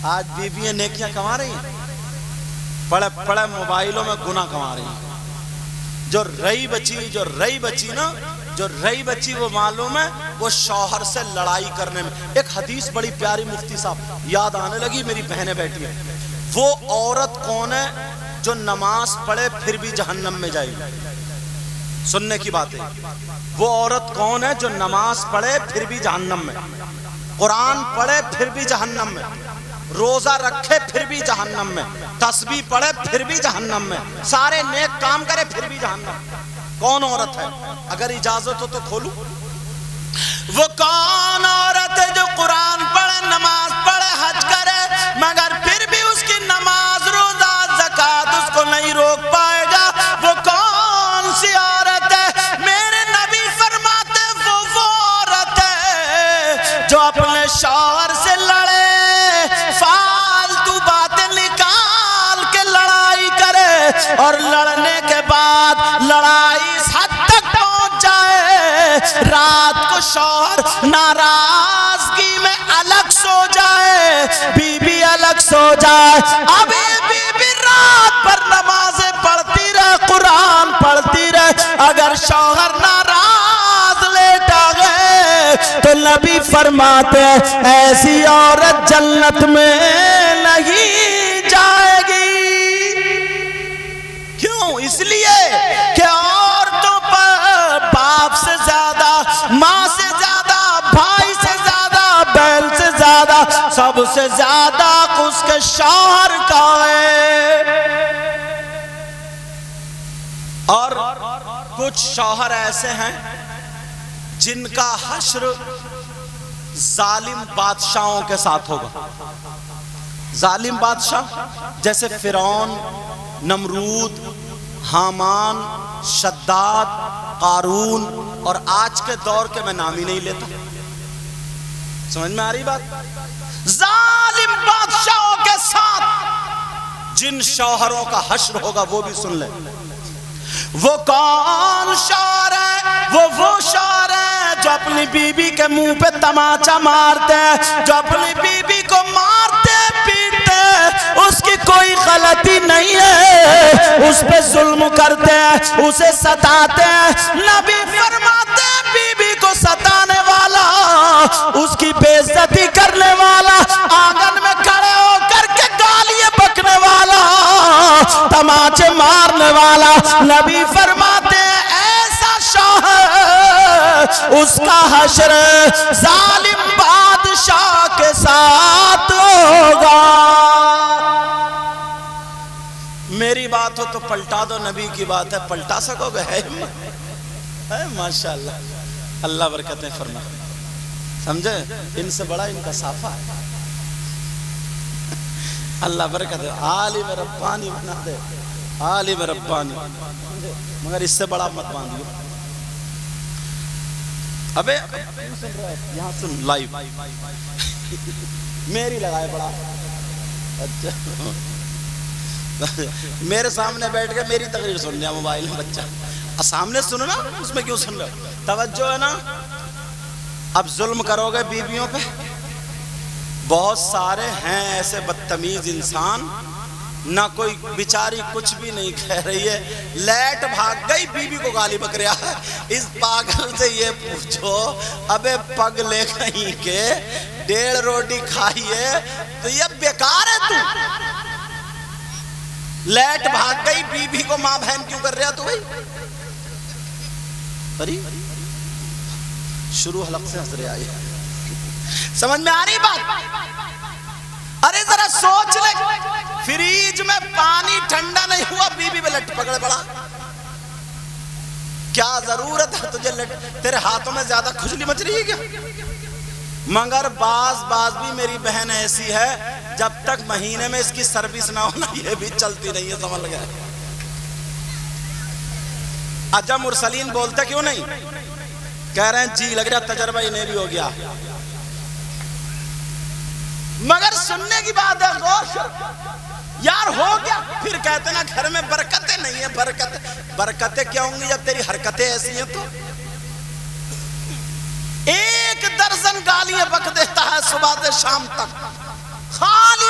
آج بیویاں نیکیاں کما رہی ہیں، پڑے پڑے موبائلوں میں گناہ کما رہی ہیں۔ جو رہی بچی وہ معلوم ہے وہ شوہر سے لڑائی کرنے میں۔ ایک حدیث بڑی پیاری مفتی صاحب یاد آنے لگی، میری بہنیں بیٹھی ہیں۔ وہ عورت کون ہے جو نماز پڑھے پھر بھی جہنم میں جائے گی؟ سننے کی بات ہے، وہ عورت کون ہے جو نماز پڑھے پھر بھی جہنم میں، قرآن پڑھے پھر بھی جہنم میں، روزہ رکھے پھر بھی جہنم میں، تسبیح پڑھے پھر بھی جہنم میں، سارے نیک کام کرے پھر بھی جہنم میں؟ کون عورت ہے؟ اگر اجازت ہو تو کھولوں۔ وہ کون عورت ہے جو قرآن پڑھے، نماز پڑھے، حج کرے، مگر پھر بھی اس کی نماز، روزہ، زکوٰۃ اس کو نہیں روک پائے گا؟ وہ کون سی عورت ہے؟ میرے نبی فرماتے وہ عورت ہے جو اپنے شوہر سے لڑے، فالتو باتیں نکال کے لڑائی کرے، اور لڑنے کے بعد لڑائی اس حد تک پہنچ جائے رات کو شوہر ناراضگی میں الگ سو جائے، بیوی الگ سو جائے، اب یہ بیوی رات بھر نمازیں پڑھتی رہے، قرآن پڑھتی رہے، اگر شوہر ناراض لیٹا گئے تو نبی فرماتے ہیں ایسی عورت جنت میں نہیں جائے گی۔ کیوں؟ اس لیے کہ عورتوں پر باپ سے زیادہ، ماں سے زیادہ، بھائی سے زیادہ، بہن سے زیادہ، سب سے زیادہ اس کے شوہر کا ہے۔ اور کچھ شوہر ایسے ہیں جن کا حشر ظالم بادشاہوں کے ساتھ ہوگا۔ ظالم بادشاہ جیسے فرعون، نمرود، حامان، شداد، قارون، اور آج کے دور کے میں نام ہی نہیں لیتا۔ سمجھ میں آ رہی بات؟ ظالم بادشاہوں کے ساتھ جن شوہروں کا حشر ہوگا وہ بھی سن لیں۔ وہ کون شوہر ہے؟ وہ شوہر ہے جو اپنی بیوی کے منہ پہ تماچا مارتے ہیں، جو اپنی بیوی کو مارتے پیٹتے، اس کی کوئی غلطی نہیں ہے، اس پہ ظلم کرتے ہیں، اسے ستاتے ہیں۔ نبی فرماتے ہیں بیوی کو ستانے والا، اس کی بے عزتی کرنے والا، آنگن میں کھڑے ہو کر کے گالیاں بکنے والا، تماچے مارنے والا، نبی فرماتے ہیں ایسا شوہر اس کا حشر ظالم بادشاہ کے ساتھ ہوگا۔ میری بات ہو تو پلٹا دو، نبی کی بات ہے پلٹا سکو گے؟ ہے ماشاءاللہ، اللہ برکتیں فرمائے۔ سمجھے؟ ان سے بڑا ان کا صافہ ہے، اللہ برکت ہے۔ عالم ربانی بنا دے، عالم ربانی، مگر اس سے بڑا مت باندھیو۔ ابے یہاں سن لائیو، میری لگائے بڑا، اچھا میرے سامنے بیٹھ کے میری تقریر سن لیا موبائل میں بچہ، سامنے سنو نا، اس میں کیوں سن رہے ہو؟ توجہ ہے نا؟ اب ظلم کرو گے بیویوں پہ؟ بہت سارے ہیں ایسے بدتمیز انسان، نہ کوئی بیچاری کچھ بھی نہیں کہہ رہی ہے، لیٹ بھاگ گئی بیوی کو گالی بک رہا ہے۔ اس پاگل سے یہ پوچھو ابے پگ لے کہیں کے 1.5 روٹی کھائی ہے تو یہ بیکار ہے؟ تو لیٹ بھاگ گئی بیوی کو ماں بہن کیوں کر رہا تو بھائی؟ بری شروع حلق سے حضرے آئی، سمجھ میں آ رہی بات؟ ارے ذرا سوچ لے، فریج میں پانی ٹھنڈا نہیں ہوا، بیوی پہ لٹ پکڑ پڑا، کیا ضرورت ہے تجھے تیرے ہاتھوں میں زیادہ کھجلی مچ رہی ہے کیا؟ مگر بعض بھی میری بہن ایسی ہے جب تک مہینے میں اس کی سروس نہ ہونا یہ بھی چلتی نہیں ہے، سمجھ گئے؟ اجا مرسلین بولتے کیوں نہیں؟ کہہ رہے ہیں جی لگ رہا تجربہ انہیں بھی ہو گیا، مگر سننے کی بات ہے، غور یار ہو گیا، پھر کہتے نا گھر میں برکتیں نہیں ہیں۔ برکتیں کیا ہوں گی جب تیری حرکتیں ایسی ہیں؟ تو 1 درجن گالیاں بک دیتا ہے صبح سے شام تک، خالی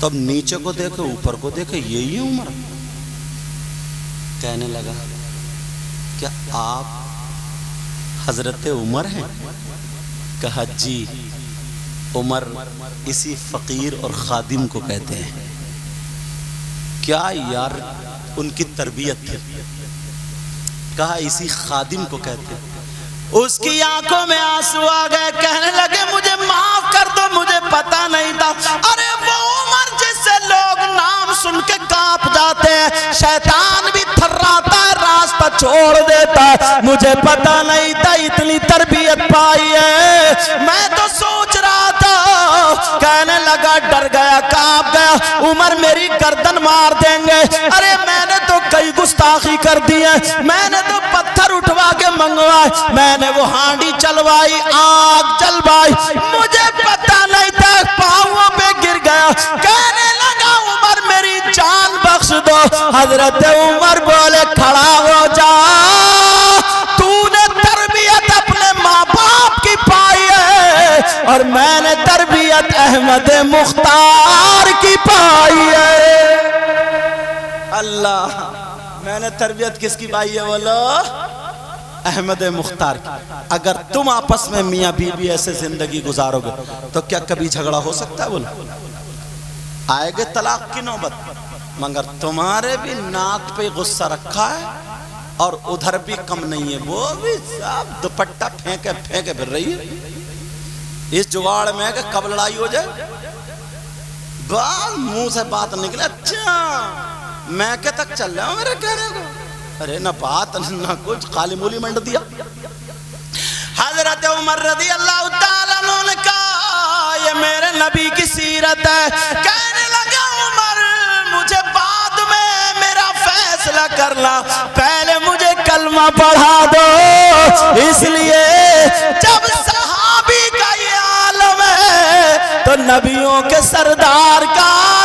تو اب نیچے کو دیکھے اوپر کو دیکھے یہی ہے عمر. کہنے لگا کیا آپ حضرت عمر ہیں؟ کہا جی. عمر اسی فقیر اور خادم کو کہتے ہیں. کیا یار ان کی تربیت تھی. کہا اسی خادم کو کہتے ہیں. اس کی آنکھوں میں آنسو آ گئے. کہنے لگے مجھے معاف کر دو, مجھے پتا نہیں تھا. ارے وہ عمر جس سے لوگ نام سن کے کانپ جاتے ہیں, شیطان بھی تھراتا ہے, راستہ چھوڑ دیتا ہے. مجھے پتا نہیں تھا اتنی تربیت پائی ہے. میں تو سوچ رہا تھا. کہنے لگا ڈر گیا, کانپ گیا. عمر میری گردن مار دیں گے. ارے میں نے تو کئی گستاخی کر دی ہے. میں نے تو پتھر اٹھوا کے منگوائے, میں نے وہ ہانڈی چلوائی, آگ جلوائی. مجھے پتا نہیں تھا, پاؤں پہ گر گیا. کہنے لگا عمر میری جان بخش دو. حضرت عمر بولے کھڑا ہو جا. تو نے تربیت اپنے ماں باپ کی پائی ہے اور میں نے تربیت احمد مختار کی پائی ہے. اللہ, میں نے تربیت کس کی پائی ہے بولو؟ احمد مختار کی. اگر تم آپس میں میاں بیوی ایسے زندگی گزارو گے تو کیا کبھی جھگڑا ہو سکتا ہے بولو؟ آئے گے طلاق کی نوبت. مگر تمہارے بھی ناک پہ غصہ رکھا ہے اور ادھر بھی کم نہیں ہے. وہ بھی سب دوپٹہ پھینکے پھینکے پھر رہی ہے اس جگاڑ میں کہ کب لڑائی ہو جائے. بس منہ سے بات نکلے اچھا میں کہ تک چل رہا ہوں میرے کہنے کو. ارے نہ بات نہ کچھ, خالی مولی منڈ دیا. حضرت عمر رضی اللہ تعالیٰ عنہ نے کہا یہ میرے نبی کی سیرت ہے. کہنے لگا عمر مجھے بعد میں میرا فیصلہ کرنا, پہلے مجھے کلمہ پڑھا دو. اس لیے جب صحابی کا یہ عالم ہے تو نبیوں کے سردار کا